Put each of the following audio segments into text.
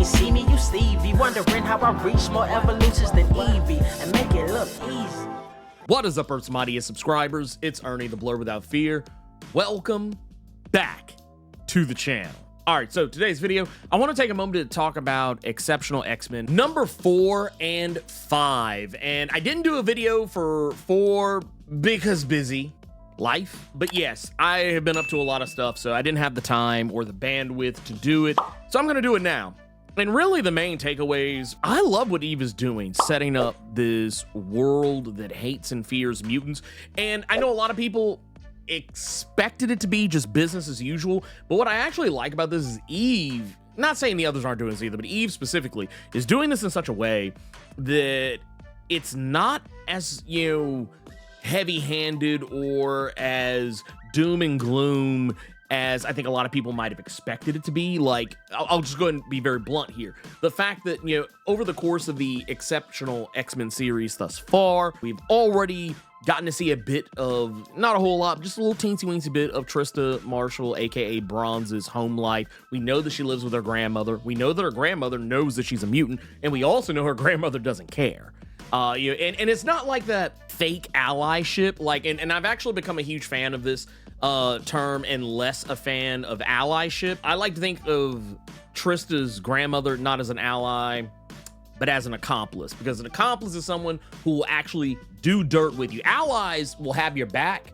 ain't see me, you Stevie. Wondering how I reach more evolutions than Evie and make it look easy. What is up, Earth's mightiest subscribers? It's Ernie, the Blerd without fear. Welcome back to the channel. All right, so today's video, I want to take a moment to talk about Exceptional X-Men number 4 and 5. And I didn't do a video for 4 because busy life. But yes, I have been up to a lot of stuff, so I didn't have the time or the bandwidth to do it. So I'm going to do it now. And really the main takeaways, I love what Eve is doing, setting up this world that hates and fears mutants. And I know a lot of people expected it to be just business as usual, but what I actually like about this is Eve, not saying the others aren't doing this either, but Eve specifically is doing this in such a way that it's not as, heavy-handed or as doom and gloom as I think a lot of people might have expected it to be. Like, I'll just go ahead and be very blunt here. The fact that, over the course of the Exceptional X-Men series thus far, we've already gotten to see a bit of, not a whole lot, just a little teensy-weensy bit of Trista Marshall, aka Bronze's home life. We know that she lives with her grandmother. We know that her grandmother knows that she's a mutant, and we also know her grandmother doesn't care. And it's not like that fake allyship, and I've actually become a huge fan of this term and less a fan of allyship. I like to think of Trista's grandmother not as an ally, but as an accomplice, because an accomplice is someone who will actually do dirt with you. Allies will have your back,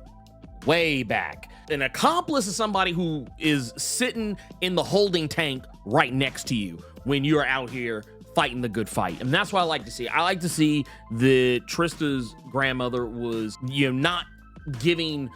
way back. An accomplice is somebody who is sitting in the holding tank right next to you when you're out here fighting the good fight. And that's what I like to see. I like to see that Trista's grandmother was, not giving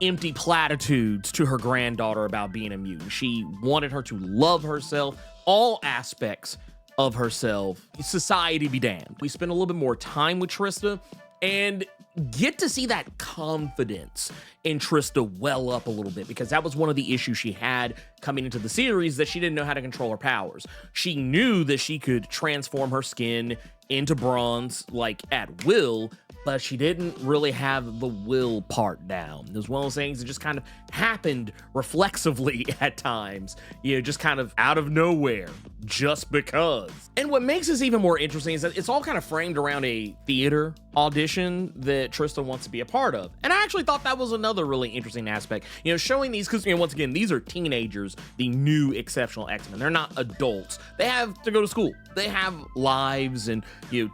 empty platitudes to her granddaughter about being a mutant. She wanted her to love herself, all aspects of herself. Society be damned. We spend a little bit more time with Trista and get to see that confidence in Trista well up a little bit, because that was one of the issues she had coming into the series, that she didn't know how to control her powers. She knew that she could transform her skin into bronze at will, but she didn't really have the will part down. It was one of those things that just kind of happened reflexively at times, just kind of out of nowhere, just because. And what makes this even more interesting is that it's all kind of framed around a theater audition that Trista wants to be a part of. And I actually thought that was another really interesting aspect, showing these, because, once again, these are teenagers, the new Exceptional X-Men. They're not adults. They have to go to school. They have lives and,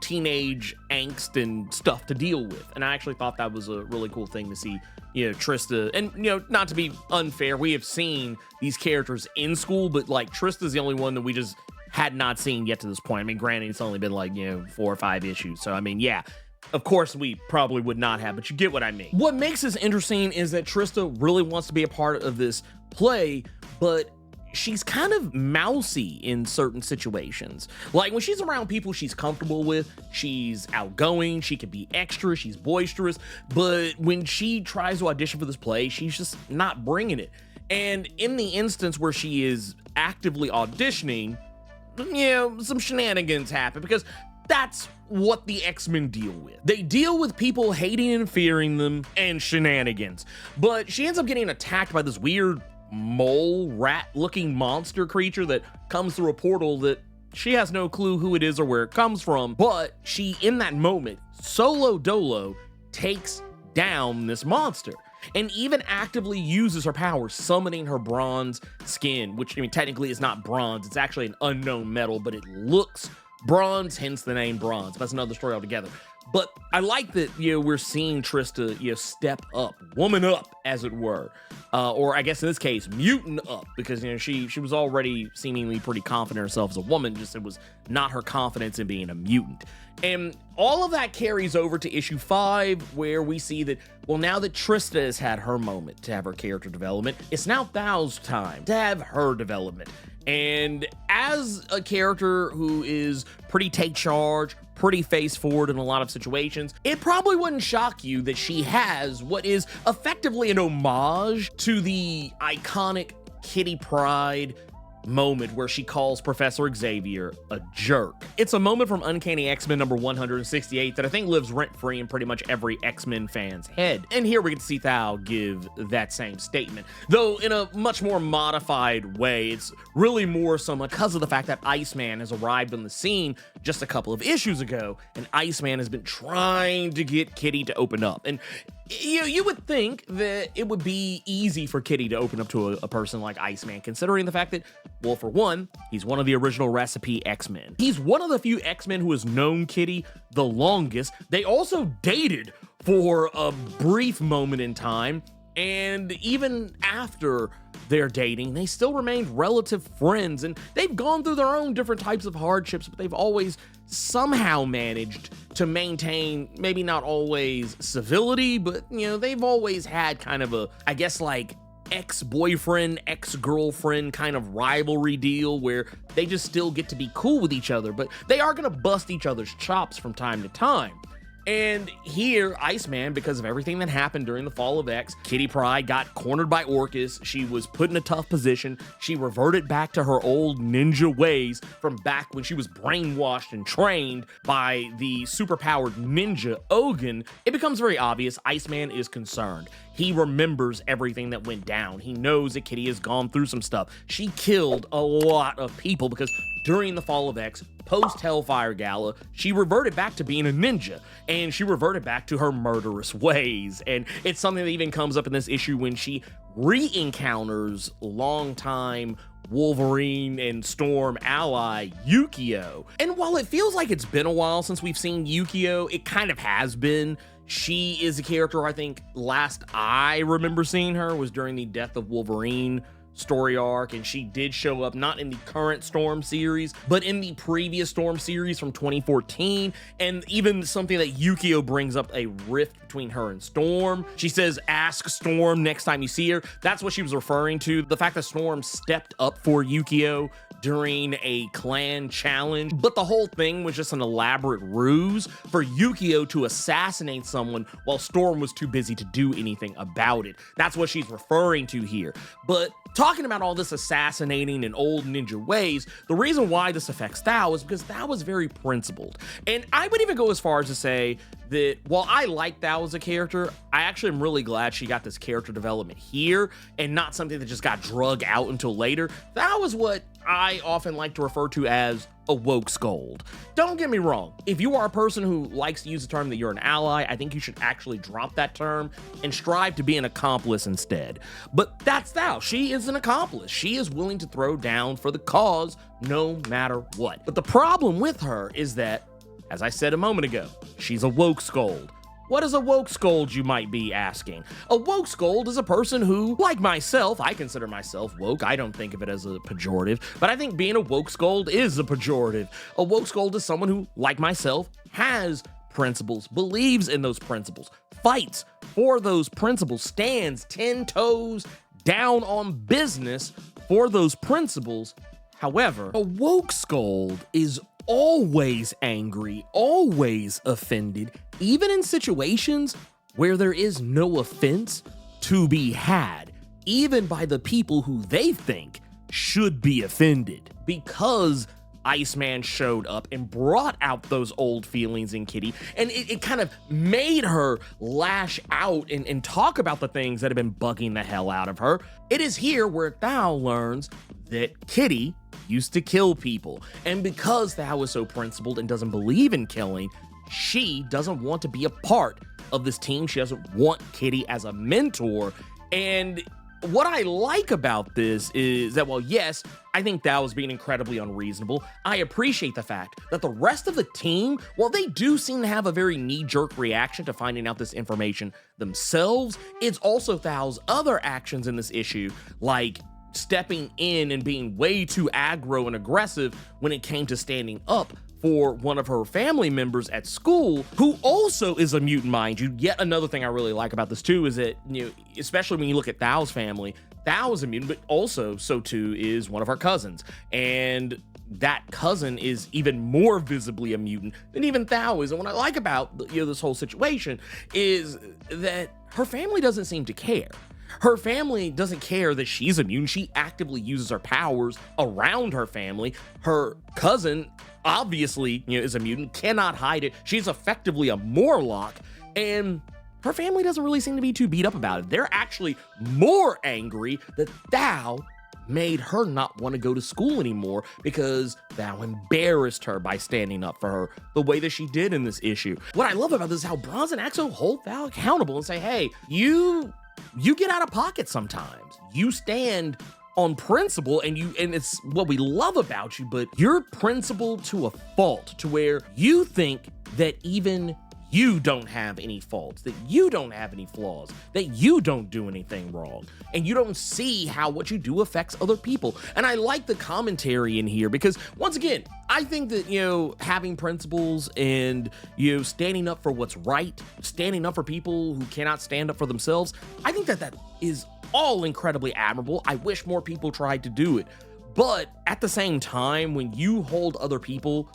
teenage angst and stuff to deal with. And I actually thought that was a really cool thing to see, Trista. And, not to be unfair, we have seen these characters in school, but Trista's the only one that we just had not seen yet to this point. I mean, granted, it's only been 4 or 5 issues. So, I mean, yeah, of course we probably would not have, but you get what I mean. What makes this interesting is that Trista really wants to be a part of this play, but she's kind of mousy in certain situations. Like when she's around people she's comfortable with, she's outgoing, she can be extra, she's boisterous, but when she tries to audition for this play, she's just not bringing it. And in the instance where she is actively auditioning, some shenanigans happen, because that's what the X-Men deal with. They deal with people hating and fearing them and shenanigans. But she ends up getting attacked by this weird mole rat looking monster creature that comes through a portal that she has no clue who it is or where it comes from. But she, in that moment, solo dolo, takes down this monster and even actively uses her powers, summoning her bronze skin, which, technically is not bronze. It's actually an unknown metal, but it looks bronze, hence the name Bronze. That's another story altogether. But I like that, we're seeing Trista, step up, woman up, as it were. Or I guess in this case, mutant up, because, she was already seemingly pretty confident in herself as a woman, just it was not her confidence in being a mutant. And all of that carries over to issue 5, where we see that, well, now that Trista has had her moment to have her character development, it's now Thao's time to have her development. And as a character who is pretty take charge, pretty face forward in a lot of situations, it probably wouldn't shock you that she has what is effectively an homage to the iconic Kitty Pryde moment where she calls Professor Xavier a jerk. It's a moment from Uncanny X-Men number 168 that I think lives rent-free in pretty much every X-Men fan's head. And here we get to see Thao give that same statement, though in a much more modified way. It's really more so much because of the fact that Iceman has arrived on the scene just a couple of issues ago, and Iceman has been trying to get Kitty to open up. And you would think that it would be easy for Kitty to open up to a person like Iceman, considering the fact that, well, for one, he's one of the original Recipe X-Men. He's one of the few X-Men who has known Kitty the longest. They also dated for a brief moment in time, and even after their dating, they still remained relative friends, and they've gone through their own different types of hardships, but they've always somehow managed to maintain, maybe not always civility, but, they've always had kind of a, I guess, like, ex-boyfriend, ex-girlfriend kind of rivalry deal where they just still get to be cool with each other, but they are gonna bust each other's chops from time to time. And here, Iceman, because of everything that happened during the fall of X, Kitty Pryde got cornered by Orcus. She was put in a tough position. She reverted back to her old ninja ways from back when she was brainwashed and trained by the superpowered ninja Ogun. It becomes very obvious Iceman is concerned. He remembers everything that went down. He knows that Kitty has gone through some stuff. She killed a lot of people because during the fall of X, post-Hellfire Gala, she reverted back to being a ninja, and she reverted back to her murderous ways. And it's something that even comes up in this issue when she re-encounters longtime Wolverine and Storm ally Yukio. And while it feels like it's been a while since we've seen Yukio, it kind of has been. She is a character I think last I remember seeing her was during the Death of Wolverine story arc, and she did show up not in the current Storm series, but in the previous Storm series from 2014, and even something that Yukio brings up a rift between her and Storm. She says, ask Storm next time you see her. That's what she was referring to, the fact that Storm stepped up for Yukio during a clan challenge, but the whole thing was just an elaborate ruse for Yukio to assassinate someone while Storm was too busy to do anything about it. That's what she's referring to here. But talking about all this assassinating in old ninja ways, the reason why this affects Thao is because Thao is very principled. And I would even go as far as to say that while I like Thao as a character, I actually am really glad she got this character development here and not something that just got drug out until later. Thao is what I often like to refer to as a woke scold. Don't get me wrong, if you are a person who likes to use the term that you're an ally, I think you should actually drop that term and strive to be an accomplice instead. But that's Thao. She is an accomplice. She is willing to throw down for the cause no matter what. But the problem with her is that, as I said a moment ago, she's a woke scold. What is a woke scold, you might be asking? A woke scold is a person who, like myself, I consider myself woke. I don't think of it as a pejorative, but I think being a woke scold is a pejorative. A woke scold is someone who, like myself, has principles, believes in those principles, fights for those principles, stands 10 toes down on business for those principles. However, a woke scold is always angry, always offended, even in situations where there is no offense to be had, even by the people who they think should be offended. Because Iceman showed up and brought out those old feelings in Kitty, and it kind of made her lash out and talk about the things that have been bugging the hell out of her. It is here where Thao learns that Kitty used to kill people, and because Thao is so principled and doesn't believe in killing, she doesn't want to be a part of this team. She doesn't want Kitty as a mentor. And what I like about this is that, well, yes, I think Thao is being incredibly unreasonable. I appreciate the fact that the rest of the team, while they do seem to have a very knee-jerk reaction to finding out this information themselves, it's also Thao's other actions in this issue, like stepping in and being way too aggro and aggressive when it came to standing up for one of her family members at school, who also is a mutant, mind you. Yet another thing I really like about this too is that, especially when you look at Thao's family, Thao is a mutant, but also so too is one of her cousins. And that cousin is even more visibly a mutant than even Thao is. And what I like about this whole situation is that her family doesn't seem to care. Her family doesn't care that she's immune. She actively uses her powers around her family. Her cousin obviously, is a mutant, cannot hide it. She's effectively a Morlock, and her family doesn't really seem to be too beat up about it. They're actually more angry that Thao made her not want to go to school anymore because Thao embarrassed her by standing up for her the way that she did in this issue. What I love about this is how Bronze and Axo hold Thao accountable and say, hey, you get out of pocket sometimes. You stand on principle, and it's what we love about you, but you're principled to a fault, to where you think that even you don't have any faults, that you don't have any flaws, that you don't do anything wrong, and you don't see how what you do affects other people. And I like the commentary in here because, once again, I think that, having principles and, standing up for what's right, standing up for people who cannot stand up for themselves, I think that is all incredibly admirable. I wish more people tried to do it. But at the same time, when you hold other people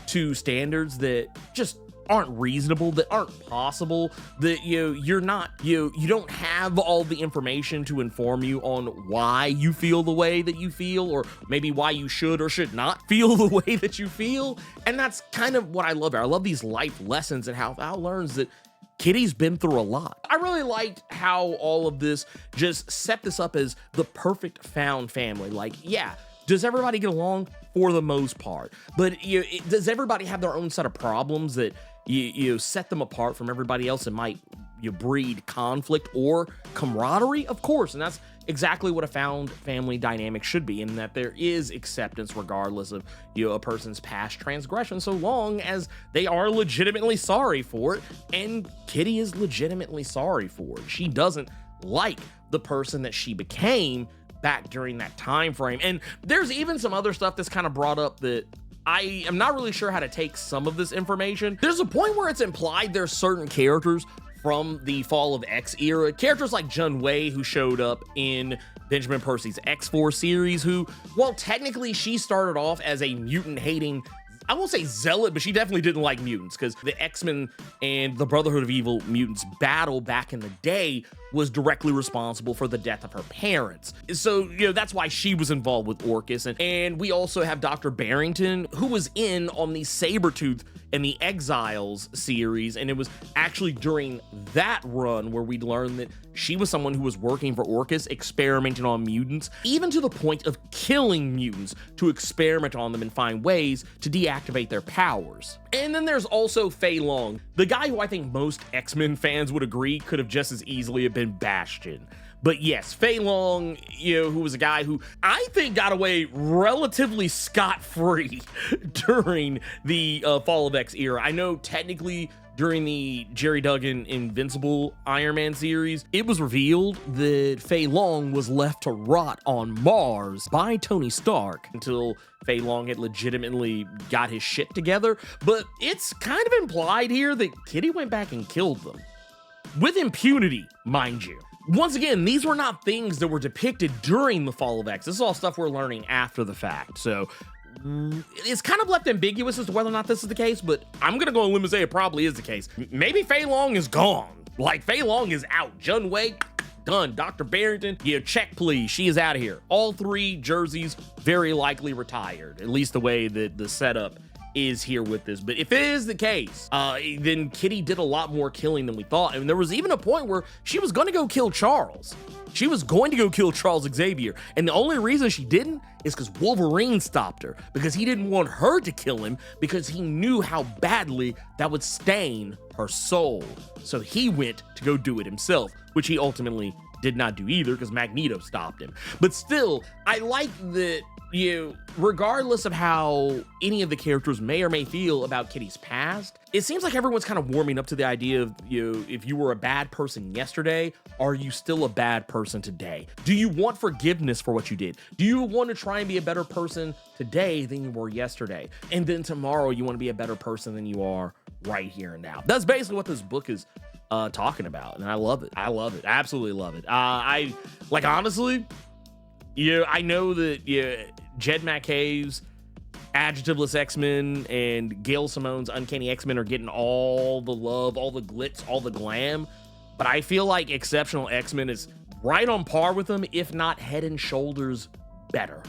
to standards that just aren't reasonable, that aren't possible, that you're not, you don't have all the information to inform you on why you feel the way that you feel, or maybe why you should or should not feel the way that you feel. And that's kind of what I love here. I love these life lessons and how Thao learns that Kitty's been through a lot. I really liked how all of this just set this up as the perfect found family. Like, yeah, does everybody get along? For the most part. But does everybody have their own set of problems that you set them apart from everybody else and might breed conflict or camaraderie? Of course, and that's exactly what a found family dynamic should be, in that there is acceptance regardless of a person's past transgression, so long as they are legitimately sorry for it, and Kitty is legitimately sorry for it. She doesn't like the person that she became back during that time frame. And there's even some other stuff that's kind of brought up that I am not really sure how to take some of this information. There's a point where it's implied there's certain characters from the Fall of X era, characters like Jun Wei, who showed up in Benjamin Percy's X-Force series, who, well, technically she started off as a mutant-hating, I won't say zealot, but she definitely didn't like mutants, because the X-Men and the Brotherhood of Evil Mutants battle back in the day was directly responsible for the death of her parents. So, that's why she was involved with Orcus. And we also have Dr. Barrington, who was in on the Sabretooth and the Exiles series, and it was actually during that run where we'd learn that she was someone who was working for Orcus, experimenting on mutants, even to the point of killing mutants to experiment on them and find ways to deactivate their powers. And then there's also Fei Long, the guy who I think most X-Men fans would agree could have just as easily have been Bastion. But yes, Fei Long, who was a guy who I think got away relatively scot-free during the Fall of X era. I know technically during the Jerry Duggan Invincible Iron Man series, it was revealed that Fei Long was left to rot on Mars by Tony Stark until Fei Long had legitimately got his shit together. But it's kind of implied here that Kitty went back and killed them. With impunity, mind you. Once again, these were not things that were depicted during the Fall of X. This is all stuff we're learning after the fact. So it's kind of left ambiguous as to whether or not this is the case, but I'm going to go on a limb and say it probably is the case. Maybe Fei Long is gone. Like, Fei Long is out. Jun Wei, done. Dr. Barrington, check please. She is out of here. All three jerseys very likely retired, at least the way that the setup is here with this. But if it is the case, then Kitty did a lot more killing than we thought. And there was even a point where she was going to go kill Charles. She was going to go kill Charles Xavier. And the only reason she didn't is because Wolverine stopped her, because he didn't want her to kill him, because he knew how badly that would stain her soul. So he went to go do it himself, which he ultimately did not do either, because Magneto stopped him. But still, I like that, regardless of how any of the characters may or may feel about Kitty's past, it seems like everyone's kind of warming up to the idea of, if you were a bad person yesterday, are you still a bad person today? Do you want forgiveness for what you did? Do you want to try and be a better person today than you were yesterday? And then tomorrow you want to be a better person than you are right here and now. That's basically what this book is talking about, and I love it. I love it. Absolutely love it. Honestly, I know that Jed MacKay's Adjectiveless X-Men and Gail Simone's Uncanny X-Men are getting all the love, all the glitz, all the glam, but I feel like Exceptional X-Men is right on par with them, if not head and shoulders better.